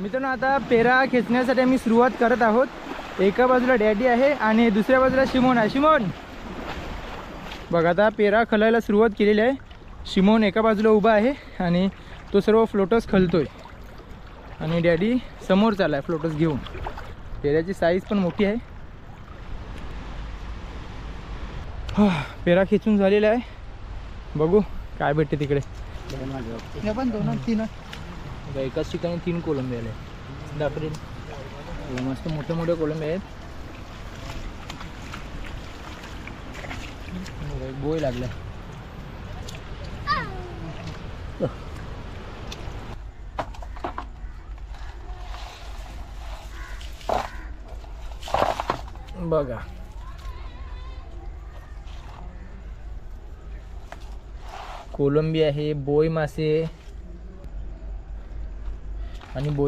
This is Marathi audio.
मित्रांनो आता पेरा खेचण्यासाठी आम्ही सुरुवात करत आहोत। एका बाजूला डॅडी आहे आणि दुसऱ्या बाजूला शिमोन आहे। शिमोन बघ, आता पेरा खलायला सुरुवात केलेली आहे। शिमोन एका बाजूला उभा आहे आणि तो सर्व फ्लोटस खलतोय आणि डॅडी समोर चालला आहे फ्लोटस घेऊन। पेऱ्याची साईज पण मोठी आहे। पेरा खेचून झालेला आहे, बघू काय भेटते तिकडे। पण 2-3 एकाच ठिकाणी 3 कोलंबे आले दाखवले, मस्त मोठे मोठे कोलंबे आहेत। बोय लागला बघा। कोलंबी आहे, बोय मासे आणि बोई